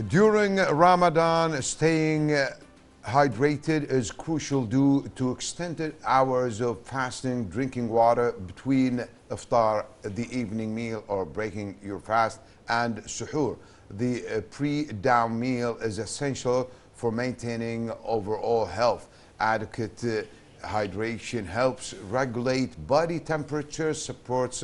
During Ramadan, staying hydrated is crucial due to extended hours of fasting. Drinking water between iftar, the evening meal, or breaking your fast, and suhoor, the pre-dawn meal, is essential for maintaining overall health. Adequate hydration helps regulate body temperature, supports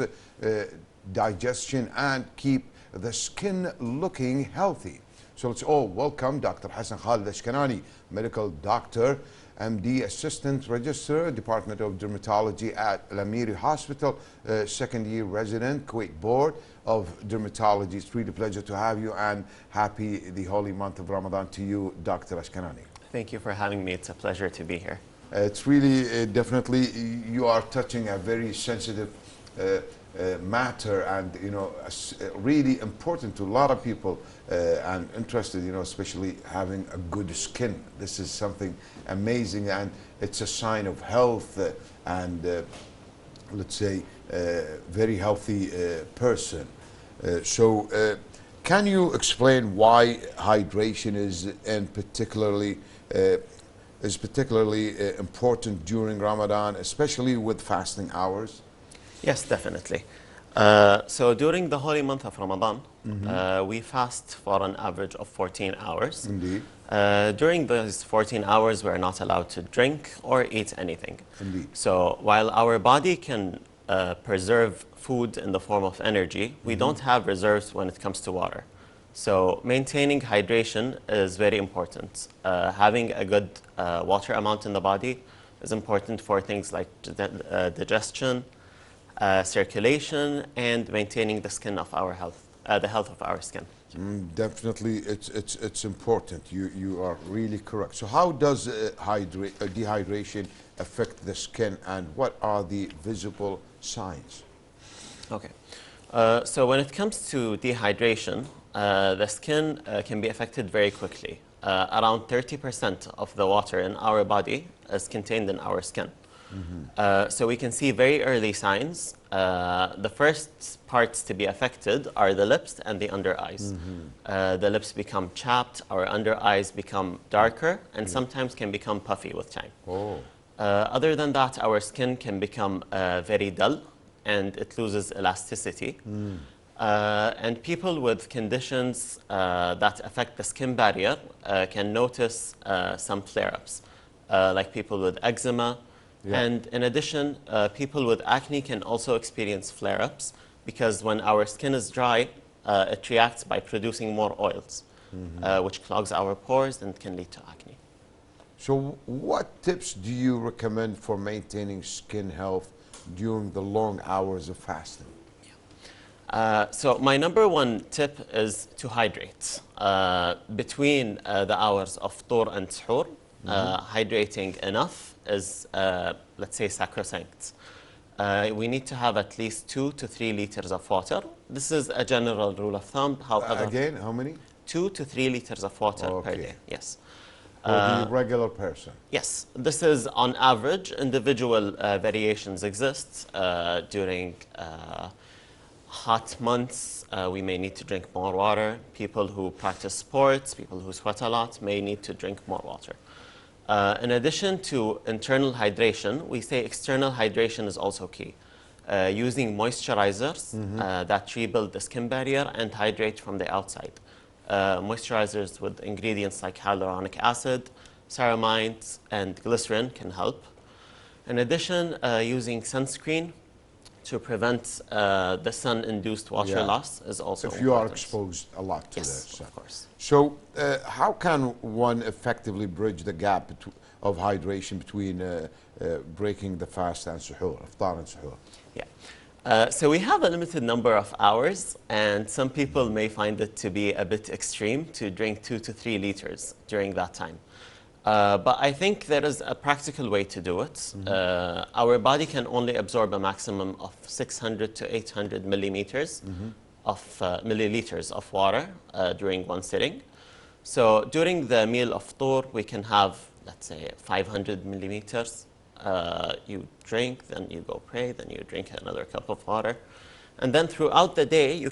digestion, and keep the skin looking healthy. So let's all welcome Dr. Hasan Ashkanani, medical doctor, MD, Assistant Registrar, Department of Dermatology at Al-Amiri Hospital, second year resident, Kuwait Board of Dermatology. It's really a pleasure to have you, and happy the holy month of Ramadan to you, Dr. Ashkanani. Thank you for having me. It's a pleasure to be here. It's really, definitely, you are touching a very sensitive matter, and really important to a lot of people and interested, especially having a good skin. This is something amazing, and it's a sign of health and let's say very healthy person. So can you explain why hydration is particularly important during Ramadan, especially with fasting hours? Yes, definitely. So during the holy month of Ramadan, we fast for an average of 14 hours. Indeed. During those 14 hours, we're not allowed to drink or eat anything. Indeed. So while our body can preserve food in the form of energy, we don't have reserves when it comes to water. So maintaining hydration is very important. Having a good water amount in the body is important for things like digestion, circulation, and maintaining the skin of our health, the health of our skin. Definitely, it's important. You are really correct. So how does dehydration affect the skin, and what are the visible signs? Okay. So when it comes to dehydration, the skin can be affected very quickly. Around 30% of the water in our body is contained in our skin. So we can see very early signs. The first parts to be affected are the lips and the under eyes. The lips become chapped, our under eyes become darker, and sometimes can become puffy with time. Other than that, our skin can become very dull, and it loses elasticity. And people with conditions that affect the skin barrier can notice some flare-ups, like people with eczema. And in addition, people with acne can also experience flare-ups, because when our skin is dry, it reacts by producing more oils, which clogs our pores and can lead to acne. So what tips do you recommend for maintaining skin health during the long hours of fasting? So my number one tip is to hydrate. Between the hours of fطور and suhoor, hydrating enough is, let's say, sacrosanct. We need to have at least 2 to 3 liters of water. This is a general rule of thumb. However, again, how many? 2 to 3 liters of water per day. Yes. For the regular person? Yes. This is on average. Individual variations exist. During hot months, we may need to drink more water. People who practice sports, people who sweat a lot, may need to drink more water. In addition to internal hydration, we say external hydration is also key. Using moisturizers that rebuild the skin barrier and hydrate from the outside. Moisturizers with ingredients like hyaluronic acid, ceramides, and glycerin can help. In addition, using sunscreen to prevent the sun-induced water loss is also important. If you are exposed a lot to the sun. Of course. So how can one effectively bridge the gap of hydration between breaking the fast and suhoor, iftar and suhoor? Yeah. So we have a limited number of hours, and some people may find it to be a bit extreme to drink 2 to 3 liters during that time. But I think there is a practical way to do it. Our body can only absorb a maximum of 600 to 800 milliliters of water during one sitting. So during the meal of fطور, we can have, let's say, 500 milliliters. You drink, then you go pray, then you drink another cup of water. And then throughout the day, you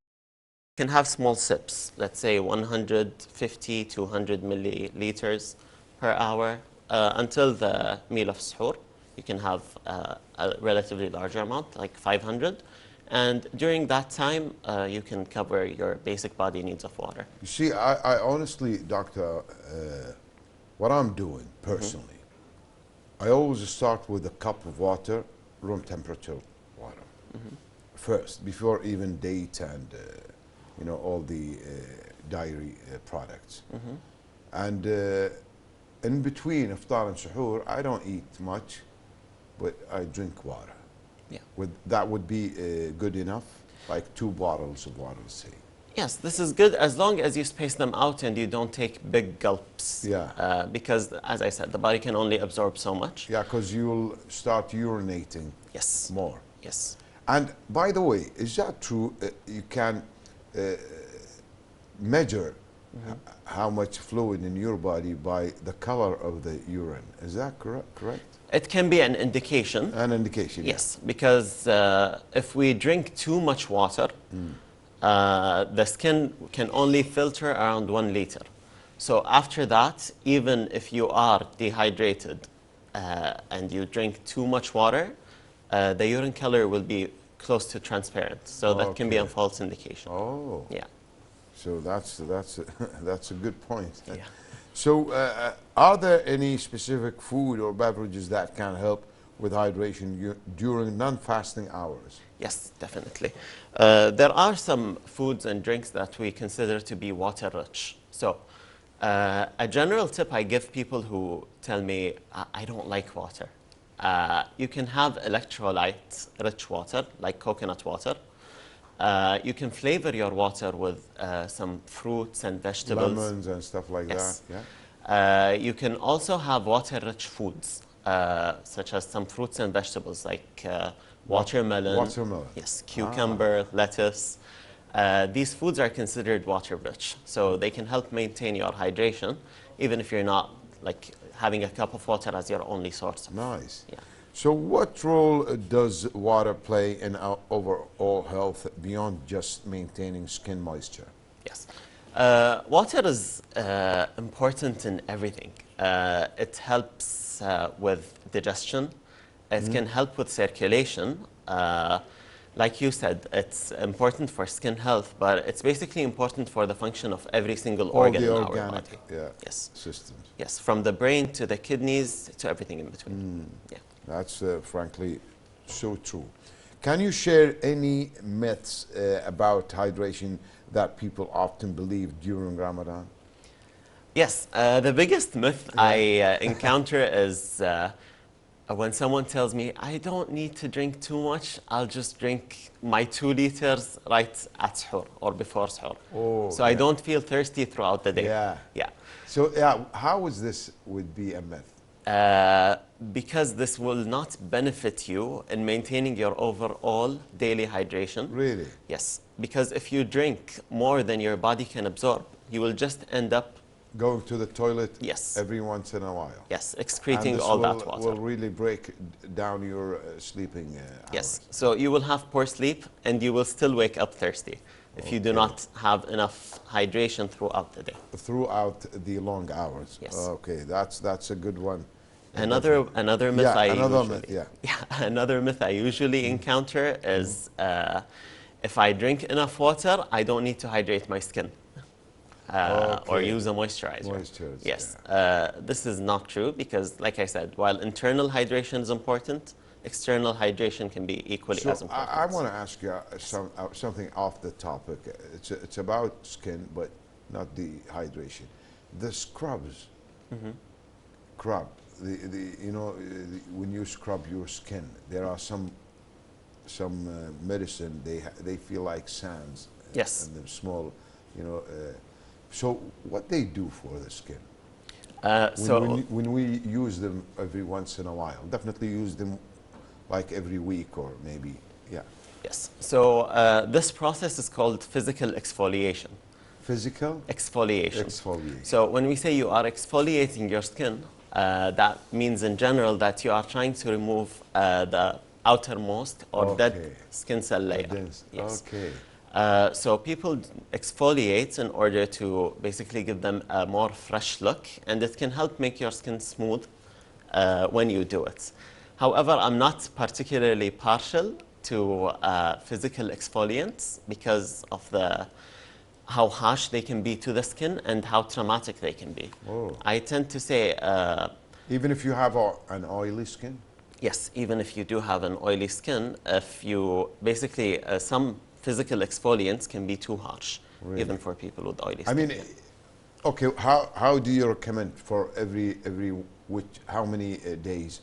can have small sips, let's say 150, 200 milliliters per hour until the meal of suhoor. You can have a relatively larger amount, like 500. And during that time, you can cover your basic body needs of water. You see, I honestly, Doctor, what I'm doing personally, I always start with a cup of water, room temperature water, first, before even date and you know, all the dairy products. And in between iftar and suhoor, I don't eat much, but I drink water. Yeah. That would be good enough, like 2 bottles of water, say. Yes, this is good as long as you space them out and you don't take big gulps. Yeah. Because, as I said, the body can only absorb so much. Yeah, because you'll start urinating. Yes. More. Yes. And by the way, is that true? You can measure how much fluid in your body by the color of the urine. Is that correct? It can be an indication. An indication, yes, because if we drink too much water, the skin can only filter around 1 liter. So after that, even if you are dehydrated and you drink too much water, the urine color will be close to transparent. So that can be a false indication. Oh. Yeah. So that's a good point. Yeah. So are there any specific food or beverages that can help with hydration during non-fasting hours? Yes, definitely. There are some foods and drinks that we consider to be water-rich. So a general tip I give people who tell me, I don't like water. You can have electrolyte-rich water, like coconut water. You can flavor your water with some fruits and vegetables. Lemons and stuff like that, yeah. You can also have water-rich foods, such as some fruits and vegetables, like watermelon. Watermelon. Yes, cucumber, lettuce. These foods are considered water-rich, so they can help maintain your hydration, even if you're not like having a cup of water as your only source. Nice. Yeah. So what role does water play in our overall health beyond just maintaining skin moisture? Yes. Water is important in everything. It helps with digestion. It can help with circulation. Like you said, it's important for skin health, but it's basically important for the function of every single organ in our body. Yes. Systems. Yes, from the brain to the kidneys to everything in between. Yeah. That's frankly so true. Can you share any myths about hydration that people often believe during Ramadan? Yes, the biggest myth I encounter is when someone tells me, I don't need to drink too much, I'll just drink my 2 liters right at suhoor or before suhoor. Oh, so I don't feel thirsty throughout the day. Yeah. So how is this would be a myth? Because this will not benefit you in maintaining your overall daily hydration. Really? Yes, because if you drink more than your body can absorb, you will just end up going to the toilet yes. every once in a while. Yes, excreting all that water. Will really break down your sleeping hours. Yes, so you will have poor sleep and you will still wake up thirsty if you do not have enough hydration throughout the day. Throughout the long hours. Yes. Okay, that's a good one. Another myth another myth I usually encounter is if I drink enough water, I don't need to hydrate my skin. Or use a moisturizer. Yes, this is not true because, like I said, while internal hydration is important, external hydration can be equally as important. I want to ask you something off the topic. It's about skin, but not the hydration. The scrubs, when you scrub your skin, there are some medicine they feel like sands. Yes. And the small, so what they do for the skin? When we use them every once in a while, definitely use them like every week or maybe, Yes. So this process is called physical exfoliation. Physical? Exfoliation. Exfoliation. So when we say you are exfoliating your skin, that means in general that you are trying to remove the outermost or dead skin cell layer. Yes. Okay. So people exfoliate in order to basically give them a more fresh look, and it can help make your skin smooth when you do it. However, I'm not particularly partial to physical exfoliants because of how harsh they can be to the skin and how traumatic they can be. Oh. I tend to say... even if you have an oily skin? Yes, even if you do have an oily skin, if you basically, some physical exfoliants can be too harsh, Really? even for people with oily skin. I mean, okay, how do you recommend for how many days?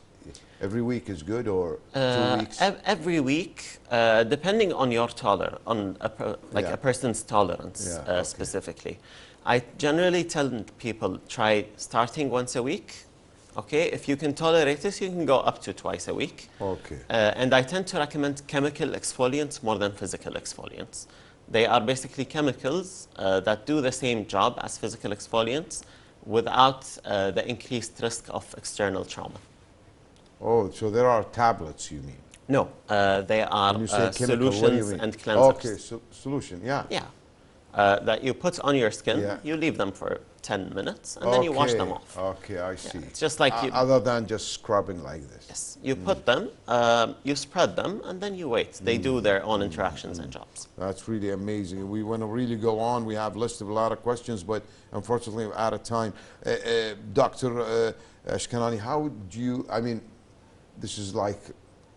Every week is good, or 2 weeks? Every week, depending on your tolerance, on a person's tolerance okay. specifically. I generally tell people try starting once a week. Okay, if you can tolerate this, you can go up to twice a week. Okay. And I tend to recommend chemical exfoliants more than physical exfoliants. They are basically chemicals that do the same job as physical exfoliants without the increased risk of external trauma. Oh, so there are tablets, you mean? No, they are When you say chemical, solutions and cleansers. Okay, solution, yeah. Yeah, that you put on your skin, Yeah. you leave them for 10 minutes, and then you wash them off. Okay, I see. It's just like you... Other than just scrubbing like this. Yes, you put them, you spread them, and then you wait. They do their own interactions and jobs. That's really amazing. We want to really go on. We have listed a lot of questions, but unfortunately we're out of time. Dr. Ashkanani, how do you, I mean, this is like,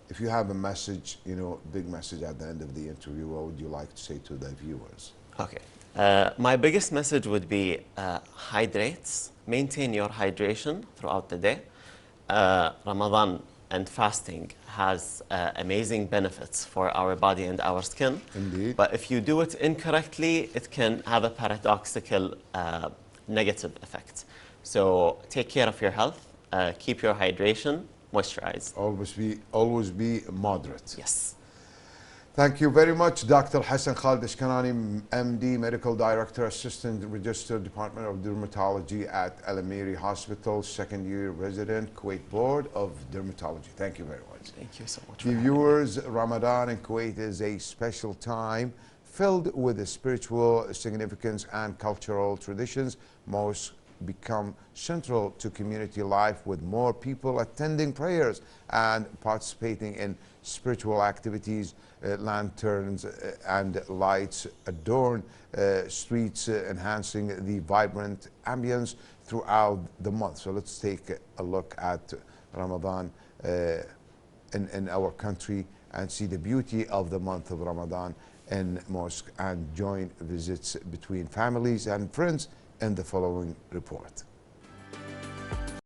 if you have a message, you know, big message at the end of the interview, what would you like to say to the viewers? Okay. My biggest message would be hydrate. Maintain your hydration throughout the day. Ramadan and fasting has amazing benefits for our body and our skin. Indeed. But if you do it incorrectly, it can have a paradoxical negative effect. So take care of your health, keep your hydration, moisturize. Always be moderate. Yes. Thank you very much, Dr. Hasan Ashkanani, MD, Medical Director, Assistant Registered Department of Dermatology at Al Amiri Hospital, second-year resident, Kuwait Board of Dermatology. Thank you very much. Thank you so much. Viewers, Ramadan in Kuwait is a special time filled with the spiritual significance and cultural traditions. Mosques become central to community life, with more people attending prayers and participating in spiritual activities. Lanterns and lights adorn streets, enhancing the vibrant ambience throughout the month. So let's take a look at Ramadan in our country and see the beauty of the month of Ramadan in mosque, and join visits between families and friends in the following report.